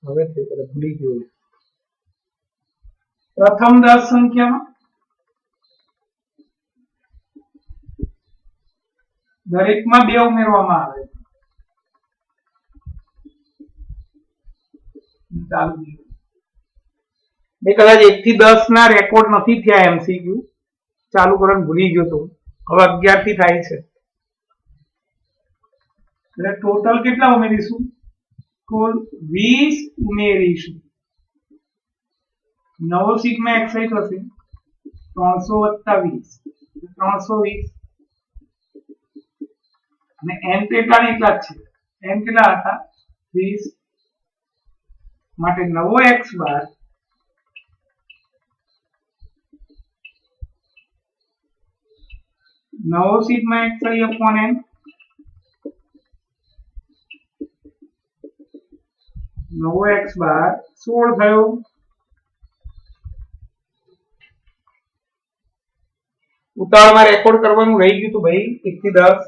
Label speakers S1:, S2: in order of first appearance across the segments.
S1: હવે ભૂલી ગયો પ્રથમ 10 સંખ્યામાં દરેકમાં 2 ઉમેરવામાં આવે ચાલુ મેં કદાચ 1 થી 10 ના રેકોર્ડ નથી થયા એમસીક્યુ ચાલુ કરવાનું ભૂલી ગયો તો હવે 11 થી થાય છે એટલે ટોટલ કેટલા ઉમેરીશું કુલ 20 ઉમેરીશું નવો સિગ્મા xi થશે 300 + 20 320 અને n કેટલા ને એટલા જ છે n કેટલા હતા 20 માટે નવો x બાર નવો સિગ્મા xi upon n નવો x બાર 16 થયો ઉતાવળમાં રેકોર્ડ કરવાનું રહી ગયું તો ભાઈ 1 થી 10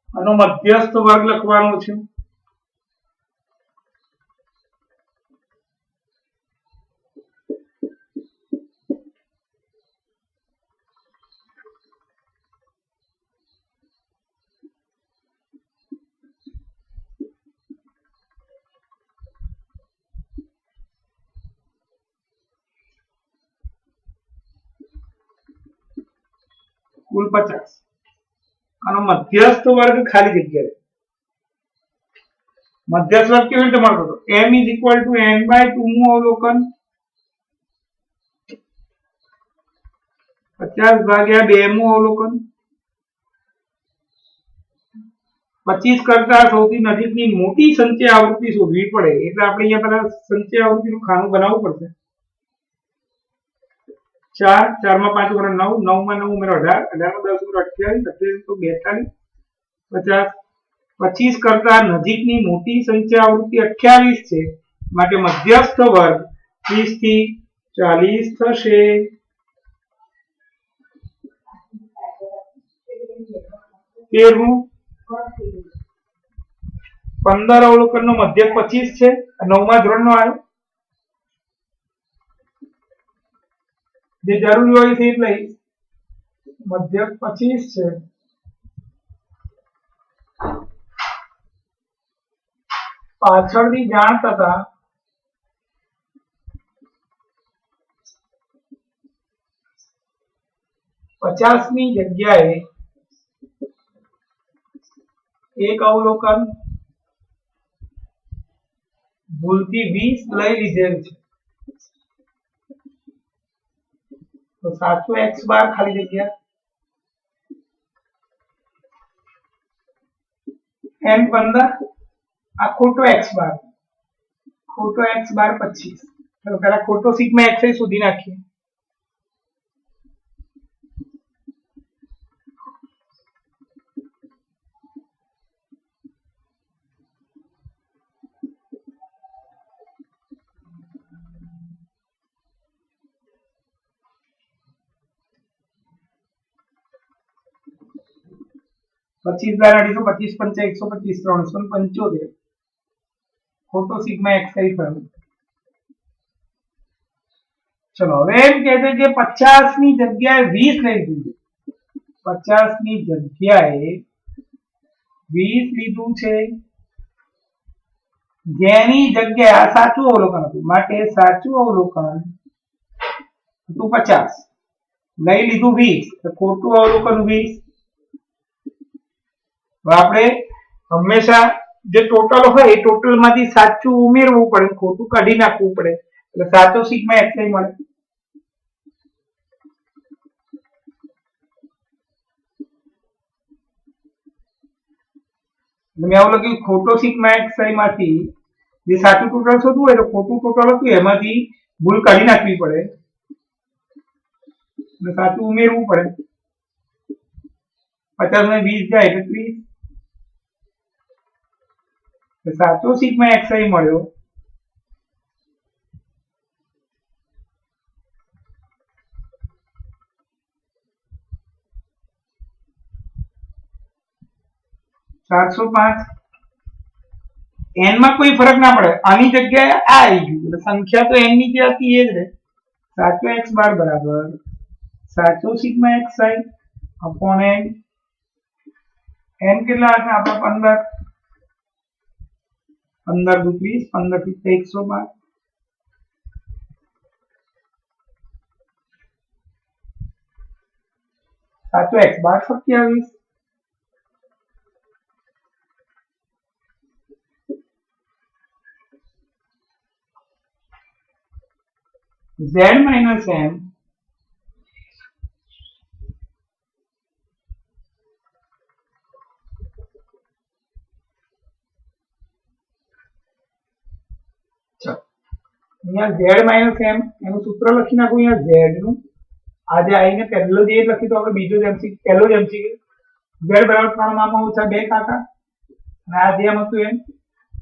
S1: આનો મધ્યસ્થ વર્ગ લખવાનો છે કુલ 50 આનો મધ્યસ્થ વર્ગ ખાલી જગ્યા મધ્યસ્થ વર્ગ કેવી રીતે મળતો હતો m = n/2 નું અવલોકન 50/2 નું અવલોકન 25 કરતા સૌથી નજીકની મોટી સંચય આવૃત્તિ શોધવી પડે એટલે આપણે અહીંયા પહેલા સંચય આવૃત્તિનું ખાનું બનાવવું પડશે 4 4 માં 5 = 9 9 માં 9 ઉમેરો 18 18 માં 10 ઉમેરો 28 28 તો 42 50 25 કરતા નજીકની મોટી સંખ્યા આવૃત્તિ 28 છે માટે મધ્યસ્થ વર્ગ 30 થી 40 થશે 13 15 અવલોકનનો મધ્યક 25 છે 9મા ધોરણનો આવ્યો જે જરૂરી હોય છે એટલે મધ્યક 25 છે પાછળથી જાણતા હતા 50 ની જગ્યાએ એક અવલોકન ભૂલથી 20 લઈ લીધેલ છે તો સાચો x બાર ખાલી જગ્યા n 15 આ ખોટો x બાર 25 તો પહેલા ખોટો સિગ્મા xi શોધી નાખીએ पच्चीस बार 25 पंचा 125 375 खोटो सिग्मा xi થયો ચલો હવે એમ કહે છે કે 50 ની જગ્યાએ 20 લઈ લીધું 50 ની જગ્યાએ 20 લીધું છે જેની જગ્યાએ આ સાચું અવલોકન હતું માટે સાચું અવલોકન હતું 50 લઈ લીધું 20 તો ખોટું અવલોકન 20 આપણે હંમેશા જે ટોટલ હોય એ ટોટલ માંથી સાચું ઉમેરવું પડે ખોટું કાઢી નાખવું પડે એટલે સાચો સિગ્મા xi મળે મેં આવું લખ્યું ખોટો સિગ્મા xi માંથી જે સાચું ટોટલ શોધવું હોય તો ખોટું ટોટલ હતું એમાંથી ભૂલ કાઢી નાખવી પડે અને સાચું ઉમેરવું પડે 50 માં 20 જાય એટલે 30 સાચો સિગ્મા xi મળ્યો 405 n માં કોઈ ફરક ના પડે, આની જગ્યાએ આ આવી ગયું એટલે સંખ્યા તો n ની જે હતી એ જ રહે. સાચો x બાર બરાબર સાચો sigma xi upon n. n કેટલા હતા આપણા 15 15 દુ 30, 15 થી 112. સાચો x બાર 27. z minus m અહીંયા z minus m એનું સૂત્ર લખી નાખું અહીંયા z નું. આજે આઈને પહેલો જે લખી તો આપણે બીજો જ mc પહેલો જ mc z બરાબર 3 મામા ઓછા 2 કાકા અને આ જે એમ હતું એમ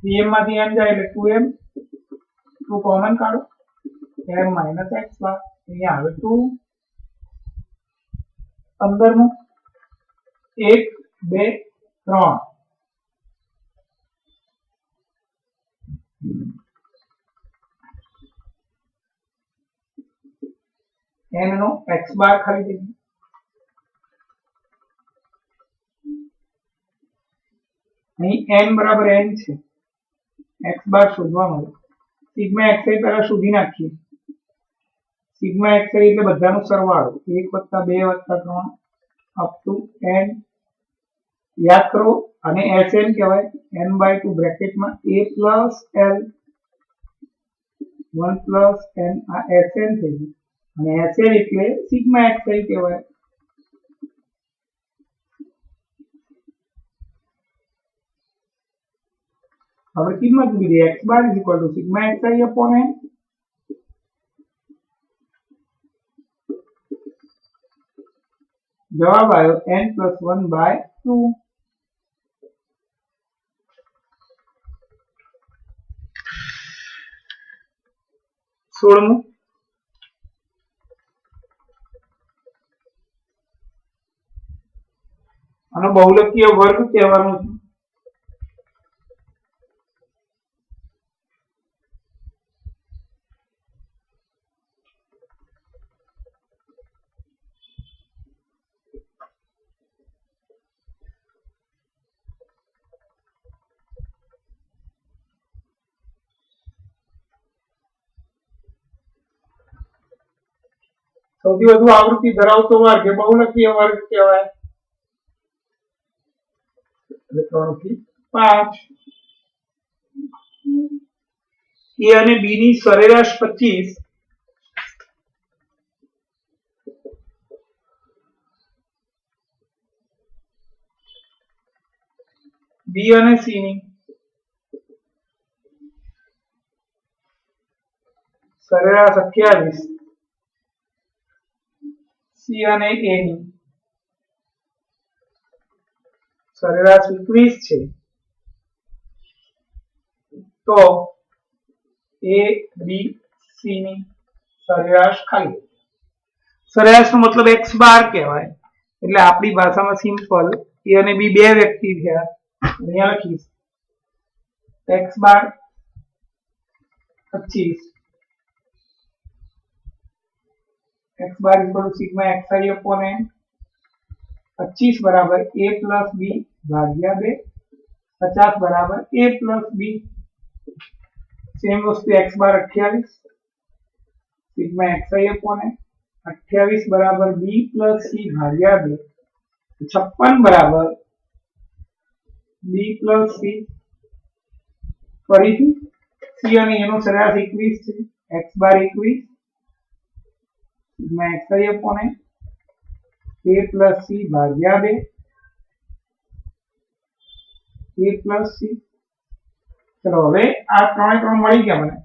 S1: 3m માંથી m જાય એટલે 2m તો કોમન કાઢો m minus x બાર અહીંયા આવે 2 15 નું 1 2 3 n નો x બાર ખાલી જગ્યા અહીં n બરાબર n છે x બાર શોધવા મળે સિગ્મા xi પહેલા શોધી નાખીએ સિગ્મા xi એટલે બધાનો સરવાળો 1 + 2 + 3 અપ ટુ n યાદ કરો અને sn કહેવાય n/2 બ્રેકેટમાં a + l 1 + n આ sn થઈ ગયું અને sn એટલે સિગ્મા xi કહેવાય. હવે કિંમત લીધી x બાર = સિગ્મા xi અપોન n. જવાબ આવ્યો n + 1/2. 16મું આનો બહુલકીય વર્ગ કહેવાનો છે. સૌથી વધુ આવૃત્તિ ધરાવતો વર્ગ એ બહુલકીય વર્ગ કહેવાય. એટલે 3 થી 5 a અને b ની સરેરાશ 25 b અને c ની સરેરાશ 28 c અને a ની સરેરાશ 21 છે તો a b c ની સરેરાશ ખાલી સરેરાશ નો મતલબ x બાર કહેવાય એટલે આપણી ભાષામાં સિમ્પલ a અને b બે વ્યક્તિ થયા અહીંયા લખીશ x બાર 25 x બાર = સિગ્મા xi અપોન n 25 બરાબર a + b ભાગ્યા 2 50 બરાબર a + b સેમ વસ્તુ x બાર 28 સિગ્મા xi અપોન n 28 બરાબર b + c ભાગ્યા 2 56 બરાબર b + c ફરીથી c અને a નો સરેરાશ 21 છે x bar 21 sigma xi upon n a + c ભાગ્યા 2 a + c. ચલો હવે આ ત્રણે ત્રણ મળી ગયા મને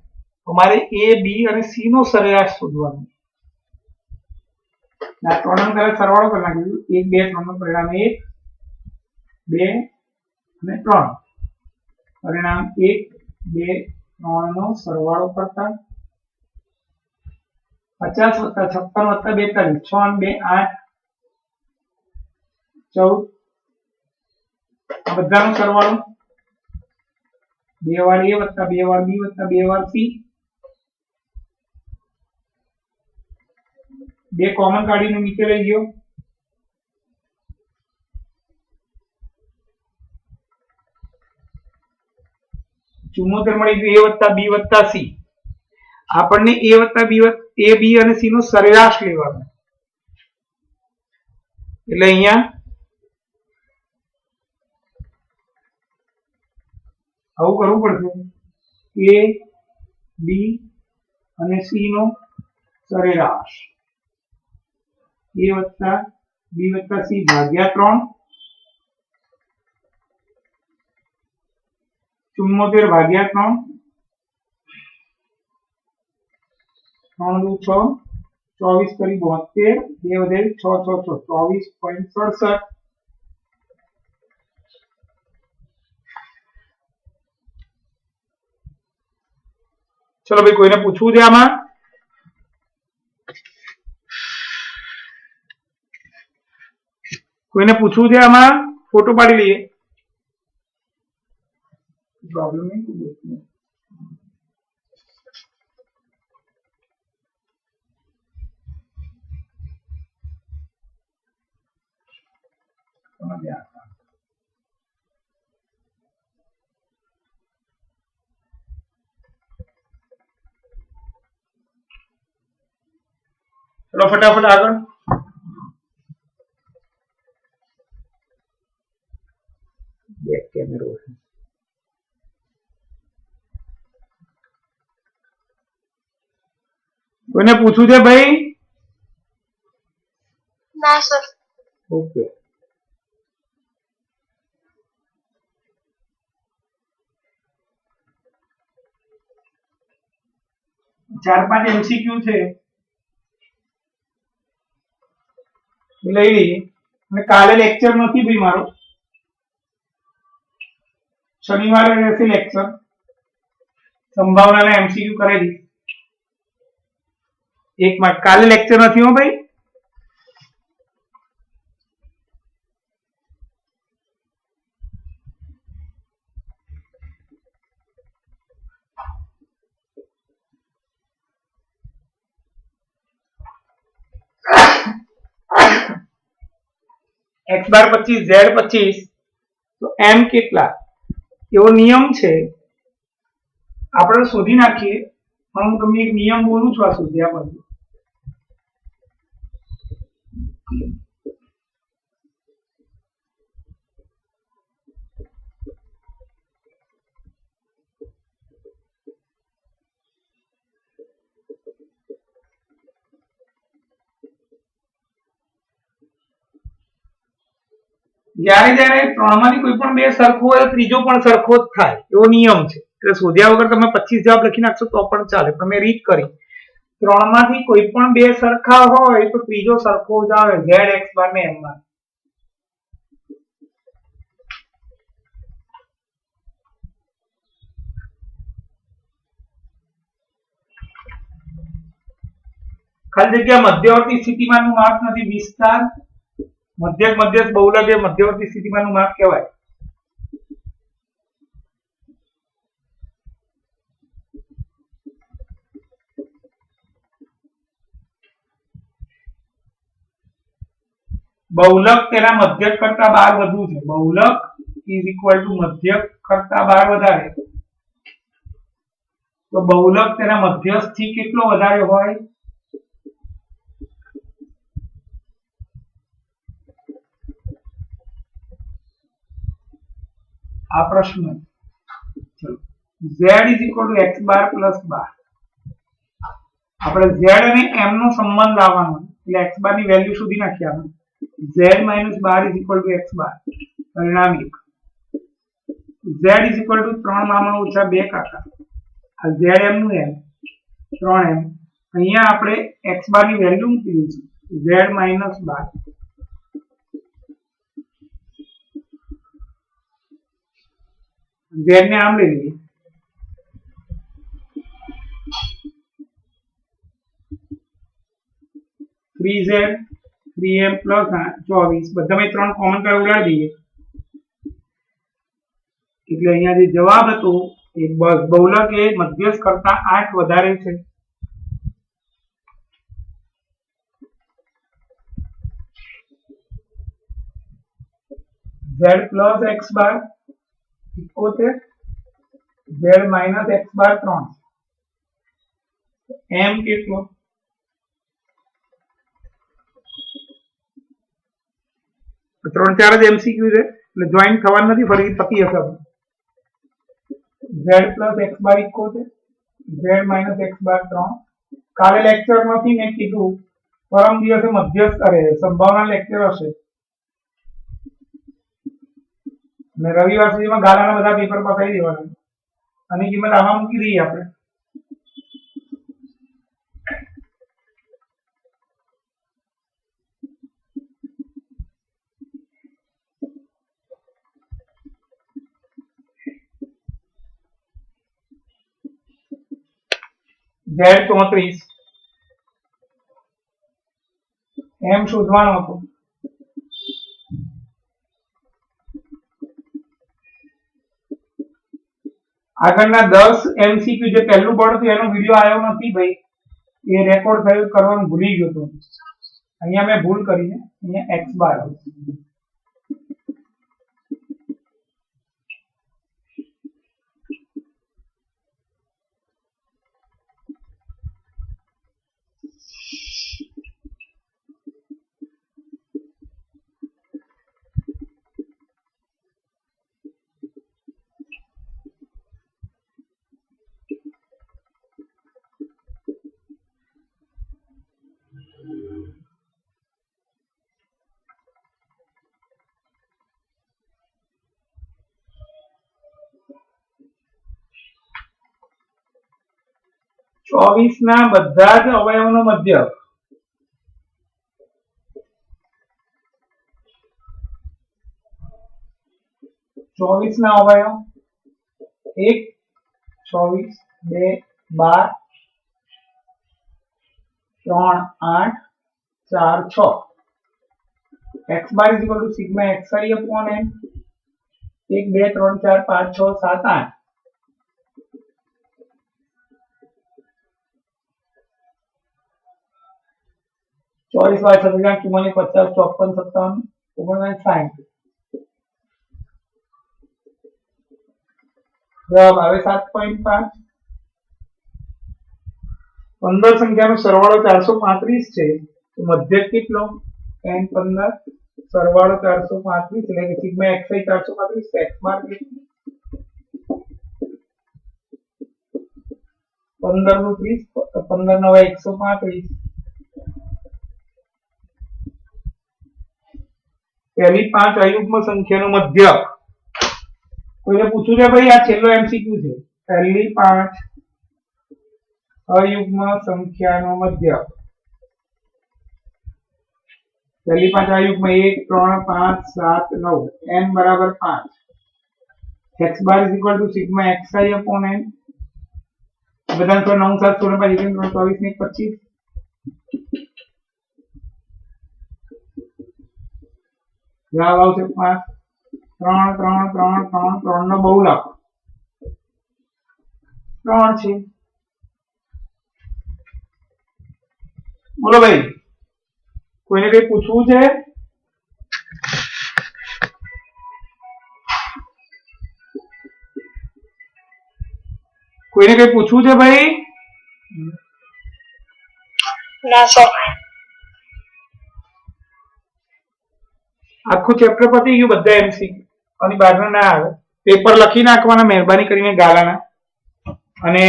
S1: તો મારે a b અને c નો સરેરાશ શોધવાનો. આ ત્રણનો પહેલા સરવાળો કરી નાખીશું 1 2 3 નો પરિણામ 1 2 અને 3 પરિણામ 1 2 3 નો સરવાળો કરતા 50 + 56 + 42 6 અને 2 8 14 આ બધાનો સરવાળો 2 વાર a વત્તા 2 વાર b વત્તા 2 વાર c, 2 કોમન કાઢીને નીચે લઈ ગયો, 74 મળી ગયું a વત્તા b વત્તા c. આપણને a વત્તા b અને c નો સરેરાશ લેવાનો, એટલે અહીંયા આવું કરવું પડશે, a b અને c નો સરેરાશ, a વત્તા b વત્તા c ભાગ્યા 3, 74 ભાગ્યા 3, 3 દુ 6, 24 કરી 72, 2 વધે 6 6 6 24.67. ચલો ભાઈ, કોઈને પૂછવું છે આમાં? કોઈને પૂછવું છે આમાં? ફોટો પાડી લઈએ, प्रॉब्लम नहीं कुछ नहीं। समझ गया? चलो फटाफट आगे। बैक कैमरा કોઈને પૂછવું છે ભાઈ?
S2: ના સર.
S1: ઓકે, ચાર પાંચ એમસીક્યુ છે, લઈ લઈએ. અને કાલે લેક્ચર નથી ભાઈ મારો, શનિવારે રહેશે લેક્ચર, સંભાવનાના એમસીક્યુ કરાવી દઈશ. એક માં કાલે લેક્ચર નથી હો ભાઈ. x બાર 25 z 25 તો m કેટલા એવો નિયમ છે, આપણે શોધી નાખીએ. પણ હું તમને એક નિયમ બોલું છું આ શોધ્યા પછી. જ્યારે જ્યારે ત્રણમાંથી કોઈ પણ બે સરખો હોય ત્રીજો પણ સરખો જ થાય એવો નિયમ છે. એટલે શોધ્યા વગર તમે 25 જવાબ લખી નાખશો તો પણ ચાલે. તમે રીત કરી, ત્રણમાંથી કોઈ પણ બે સરખા હોય તો ત્રીજો સરખો જ આવે, z x બાર ને m બાર. ખાલી જગ્યા મધ્યવર્તી સ્થિતિમાનનું માપ નથી, વિસ્તાર મધ્યક મધ્યસ્થ બહુલક એ મધ્યવર્તી સ્થિતિમાનનું માપ કહેવાય. બહુલક તેના મધ્યક કરતા 12 વધુ છે. બહુલક ઇઝ ઇક્વલ ટુ મધ્યક કરતા 12 વધારે. તો બહુલક તેના મધ્યસ્થ થી કેટલો વધારે હોય? આ પ્રશ્ન. ચલો, z is equal to x bar plus 12. આપણે z અને m નો સંબંધ લાવવાનો, એટલે x બાર ની વેલ્યુ શોધી નાખીએ આપણે. z minus 12 is equal to x bar. પરિણામ 1. z is equal to 3 મામા ઓછા 2 કાકા. આ z m નું m 3m. અહીંયા આપણે x બાર ની વેલ્યુ મૂકી દઈશું, z minus 12. z ને આમ લઈ લઈએ, थ्री z 3m प्लस 24 બધામાં 3 કોમન કાઢી ઉડાડી દઈએ, એટલે અહીંયા જે જવાબ હતો એ બહુલક એ મધ્યસ્થ કરતા 8 વધારે છે. z પ્લસ x બાર 71, z માઇનસ x બાર 3. m કેટલો? ત્રણ ચાર જ એમસીક્યુ છે એટલે જોઈન્ટ થવાનું નથી, ફરી પતી હશે. z પ્લસ x બાર 71, z માઇનસ x બાર 3. કાલે લેક્ચર નથી મેં કીધું, પરમ દિવસે મધ્યસ્થ કરે સંભાવના લેક્ચર હશે અને રવિવાર સુધીમાં ગાલાના બધા પેપર પતાવી દેવાના. આની કિંમત આમાં મૂકી દઈએ આપણે. z 34, m શોધવાનો હતો. આગળના 10 એમસીક્યુ જે પહેલું પડતું એનો વિડિયો આવ્યો નથી ભાઈ, એ રેકોર્ડ થયું કરવાનું ભૂલી ગયો તો. અહીંયા મેં ભૂલ કરી છે, અહીંયા x બાર આવશે. ચોવીસ ના બધા જ અવયવનો મધ્યક. ચોવીસ ના અવયવ 1, 24, 2, 12, 3, 8, 4, 6. x bar is equal to sigma xi upon n. 1, 2, 3, 4, 5, 6, 7, 8. ચોવીસ વાર 36, 44, 50, 54, 57, 59, 60. જવાબ આવે 7.5. 15 સંખ્યાનો સરવાળો 435 છે તો મધ્યક કેટલો? n 15 સરવાળો 435 એટલે કે સિગ્મા xi 435 x બાર 15 નું 30, 15 9 135. પહેલી 5 અયુગ્મ સંખ્યાનો મધ્યક. કોઈને પૂછ્યું છે ભાઈ? આ છેલ્લો એમસીક્યુ છે. પહેલી 5 અયુગ્મ સંખ્યાનો મધ્યક. પહેલી 5 અયુગ્મ 1, 3, 5, 7, 9. n બરાબર 5. x bar is equal to sigma xi upon n. બધાને 9 7 16 5 24 ને 25. જવાબ આવશે 5. 3 3 3 3 3 નો બહુલક 3 છે. બોલો ભાઈ, કોઈને કઈ પૂછવું છે? કોઈને કઈ પૂછવું છે ભાઈ?
S2: ના સર.
S1: આખું ચેપ્ટર પતી ગયું, બધા એમસીક્યુ અને બહારના ના આવે. પેપર લખી નાખવાના મહેરબાની કરીને ગાલાના. અને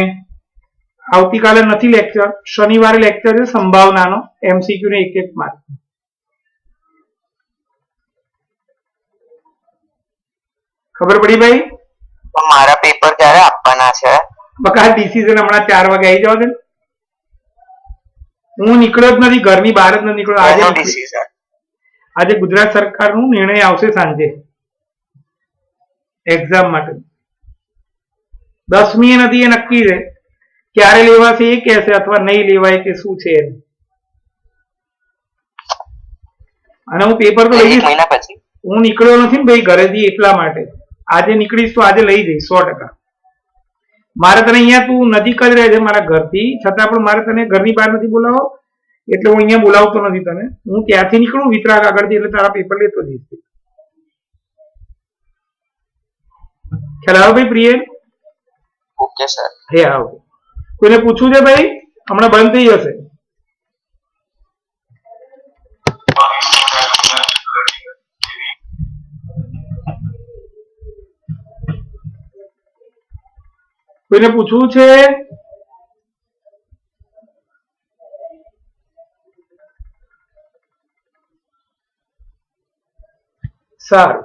S1: આવતીકાલે નથી લેક્ચર, શનિવારે લેક્ચર છે સંભાવનાનો, એમસીક્યુ ને 1 1 માર્ક. ખબર પડી ભાઈ?
S2: મારા પેપર ક્યારે આપવાના છે?
S1: બકા ડિસિઝન હમણાં 4 વાગે આવી જાવ છે. હું નીકળ્યો જ નથી, ઘરની બહાર જ નથી નીકળ્યો. આજે ગુજરાત સરકારનું નિર્ણય આવશે સાંજે એક્ઝામ માટે. 10મી નથી એ નક્કી છે, ક્યારે લેવાશે એ કહેશે અથવા નહીં લેવાય કે શું છે. અને હું પેપર તો લઈ
S2: મહિના પછી
S1: હું નીકળ્યો નથી ને ભાઈ ઘરેથી, એટલા માટે આજે નીકળીશ તો આજે લઈ જઈશ 100%. મારે તને અહીંયા તું નજીક જ રહે છે મારા ઘરથી, છતાં પણ મારે તને ઘરની બહાર નથી બોલાવો, એટલે હું અહીંયા બોલાવતો નથી તને. હું ત્યાંથી નીકળું વિતરાગ આગળથી એટલે તારા પેપર લેતો જઈશ. ખ્યાલ આવ્યો ભાઈ પ્રિય?
S2: Okay sir.
S1: હે આવો. કોઈને પૂછવું છે ભાઈ? હમણાં બંધ થઈ જશે. કોઈને પૂછવું છે? સારું.